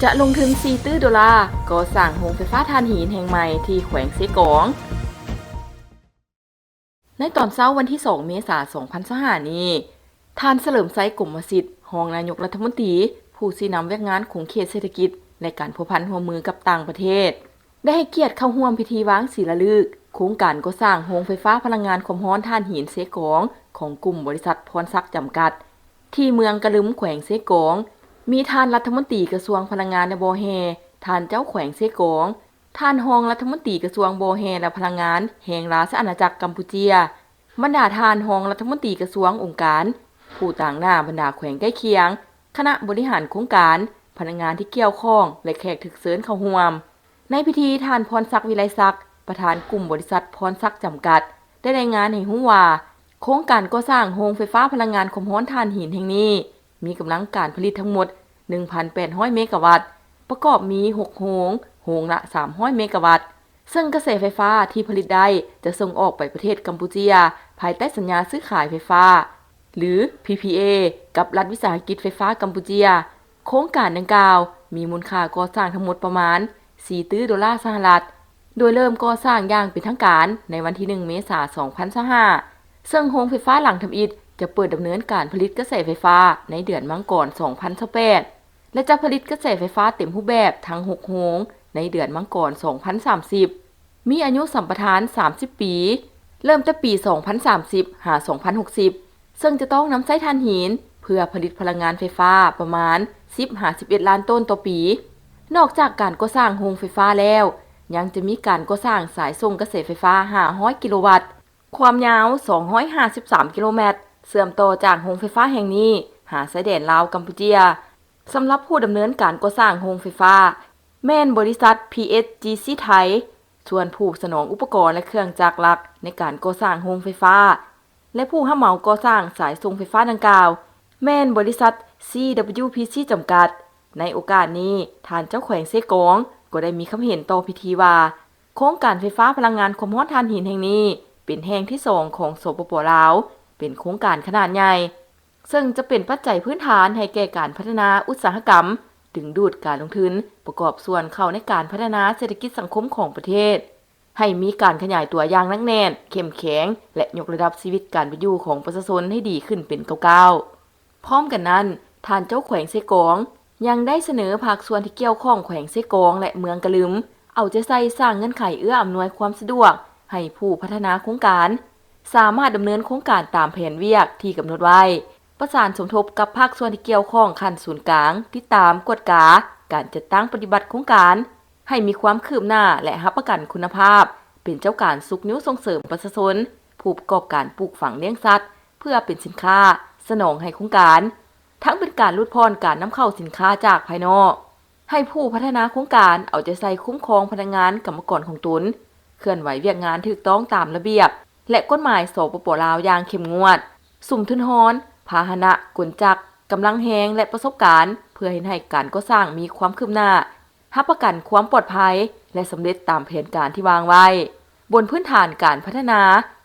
จะลงทุน4ตื้อดอลลาร์ก่อสร้างโรงไฟฟ้าถ่านหินแห่งใหม่ที่แขวงเซกองในตอนเช้าวันที่2เมษายน2025นี้ท่านเฉลิมไซกรมสิทธิ์รองนายกรัฐมนตรีผู้สินำเวียกงานของเขตเศรษฐกิจในการพัวพันร่วมมือกับต่างประเทศได้ให้เกียรติเข้าร่วมพิธีวางศิลาฤกษ์โครงการก่อสร้างโรงไฟฟ้าพลังงานความร้อนถ่านหินเซกองของกลุ่มบริษัทพรศักดิ์จำกัดที่เมืองกะลึมแขวงเซกองมีท่านรัฐมนตรีกระทรวงพลังงานในโบเฮท่านเจ้าแขวงเซกองท่านรองรัฐมนตรีกระทรวงโบเฮและพลังงานแห่งราชอาณาจักรกัมพูชีบรรดาท่านรองรัฐมนตรีกระทรวงองค์การผู้ต่างหน้าบรรดาแขวงใกล้เคียงคณะบริหารโครงการพนักงานที่เกี่ยวข้องและแขกถึกเชิญเข้าร่วมในพิธีท่านพรศักดิ์วิไลศักดิ์ประธานกลุ่มบริษัทพรศักดิ์จำกัดได้รายงานให้รู้ว่าโครงการก่อสร้างโรงไฟฟ้าพลังงานความร้อนถ่านหินแห่งนี้มีกำลังการผลิตทั้งหมด 1,800 เมกะวัตต์ประกอบมี6โรงละ300เมกะวัตต์ซึ่งกระแสไฟฟ้าที่ผลิตได้จะส่งออกไปประเทศกัมพูชีภายใต้สัญญาซื้อขายไฟฟ้าหรือ PPA กับรัฐวิสาหกิจไฟฟ้ากัมพูชีโครงการดังกล่าวมีมูลค่าก่อสร้างทั้งหมดประมาณ4 ตื้อดอลลาร์สหรัฐโดยเริ่มก่อสร้างอย่างเป็นทางการในวันที่1เมษายน2025ซึ่งโรงไฟฟ้าหลังทำอิฐจะเปิดดำเนินการผลิตกระแสไฟฟ้าในเดือนมังกร2028และจะผลิตกระแสไฟฟ้าเต็มรูปแบบทั้ง6โรงในเดือนมังกร2030มีอายุสัมปทาน30ปีเริ่มแต่ปี2030หา2060ซึ่งจะต้องนำใช้ถ่านหินเพื่อผลิตพลังงานไฟฟ้าประมาณ10-11 ล้านต้นต่อปีนอกจากการก่อสร้างโรงไฟฟ้าแล้วยังจะมีการก่อสร้างสายส่งกระแสไฟฟ้า500กิโลวัตต์ความยาว253กิโลเมตรเชื่อมต่อจากโรงไฟฟ้าแห่งนี้หาชายแดนลาวกัมพูชีสำหรับผู้ดำเนินการก่อสร้างโรงไฟฟ้าแม่นบริษัท PSGC ไทยส่วนผู้สนองอุปกรณ์และเครื่องจักรหลักในการก่อสร้างโรงไฟฟ้าและผู้รับเหมาก่อสร้างสายส่งไฟฟ้าดังกล่าวแม่นบริษัท CWPC จำกัดในโอกาสนี้ท่านเจ้าแขวงเซกองก็ได้มีคำเห็นต่อพิธีว่าโครงการไฟฟ้าพลังงานความร้อนถ่านหินแห่งนี้เป็นแห่งที่2ของสปป.ลาวเป็นโครงการขนาดใหญ่ซึ่งจะเป็นปัจจัยพื้นฐานให้แก่การพัฒนาอุตสาหกรรมดึงดูดการลงทุนประกอบส่วนเข้าในการพัฒนาเศรษฐกิจสังคมของประเทศให้มีการขยายตัวอย่างหนักแน่นเข้มแข็งและยกระดับชีวิตการเป็นอยู่ของประชาชนให้ดีขึ้นเป็นก้าวๆพร้อมกันนั้นท่านเจ้าแขวงเซกองยังได้เสนอภาคส่วนที่เกี่ยวข้องแขวงเซกองและเมืองกะลึมเอาใจใส่สร้างเงื่อนไขเอื้ออำนวยความสะดวกให้ผู้พัฒนาโครงการสามารถดำเนินโครงการตามแผนเวียกที่กำหนดไว้ประสานสมทบกับภาคส่วนที่เกี่ยวข้องขั้นศูนย์กลางติดตามกวดกาการจัดตั้งปฏิบัติโครงการให้มีความคืบหน้าและรับประกันคุณภาพเป็นเจ้าการสุกนิ้วส่งเสริมประชาชนผู้ประกอบการปลูกฝังเลี้ยงสัตว์เพื่อเป็นสินค้าสนองให้โครงการทั้งเป็นการลดพรการนำเข้าสินค้าจากภายนอกให้ผู้พัฒนาโครงการเอาใจใส่คุ้มครองพนักงานกรรมกรของตนเคลื่อนไหวเวียกงานถูกต้องตามระเบียบและกฎหมายสปป.ลาวอย่างเข้มงวดสุ่มทุนฮอนพาหนะกลจักรกำลังแหงและประสบการณ์เพื่อให้การก่อสร้างมีความคืบหน้ารับประกันความปลอดภัยและสำเร็จตามแผนการที่วางไว้บนพื้นฐานการพัฒนา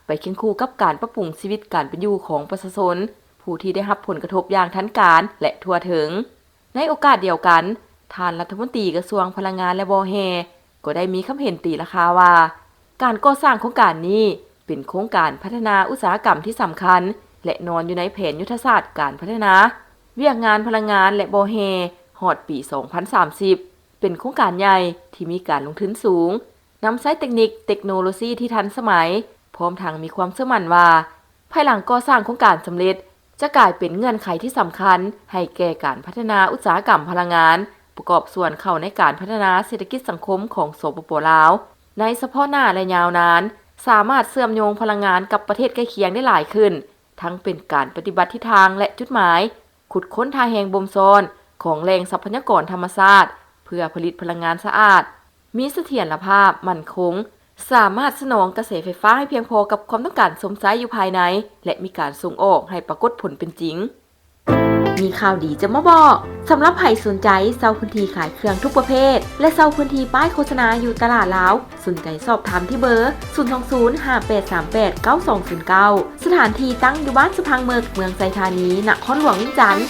ไปเคียงคู่กับการปรับปรุงชีวิตการเป็นอยู่ของประชาชนผู้ที่ได้รับผลกระทบอย่างทันการและทั่วถึงในโอกาสเดียวกันท่านรัฐมนตรีกระทรวงพลังงานและบเฮก็ได้มีคำเห็นตีราคาว่าการก่อสร้างโครงการนี้เป็นโครงการพัฒนาอุตสาหกรรมที่สำคัญและนอนอยู่ในแผนยุทธศาสตร์การพัฒนาเวียกงานพลังงานและบเฮฮอดปี2030เป็นโครงการใหญ่ที่มีการลงทุนสูงนำใช้เทคโนโลยีที่ทันสมัยพร้อมทั้งมีความเชื่อมั่นว่าภายหลังก่อสร้างโครงการสำเร็จจะกลายเป็นเงื่อนไขที่สำคัญให้แก่การพัฒนาอุตสาหกรรมพลังงานประกอบส่วนเข้าในการพัฒนาเศรษฐกิจสังคมของสปป.ลาวในเฉพาะหน้าและยาวนานสามารถเชื่อมโยงพลังงานกับประเทศใกล้เคียงได้หลายขึ้นทั้งเป็นการปฏิบัติทิศทางและจุดหมายขุดค้นทางแห่งบมโซนของแหล่งทรัพยากรธรรมชาติเพื่อผลิตพลังงานสะอาดมีเสถียรภาพมั่นคงสามารถสนองกระแสไฟฟ้าให้เพียงพอกับความต้องการสมใจอยู่ภายในและมีการส่งออกให้ปรากฏผลเป็นจริงมีข่าวดีจะมาบอกสำหรับใครสนใจเช่าพื้นที่ขายเครื่องทุกประเภทและเช่าพื้นที่ป้ายโฆษณาอยู่ตลาดลาวสนใจสอบถามที่เบอร์02058389209สถานที่ตั้งอยู่บ้านสุพังเมืองไซธานีนครหลวงวิจันทร์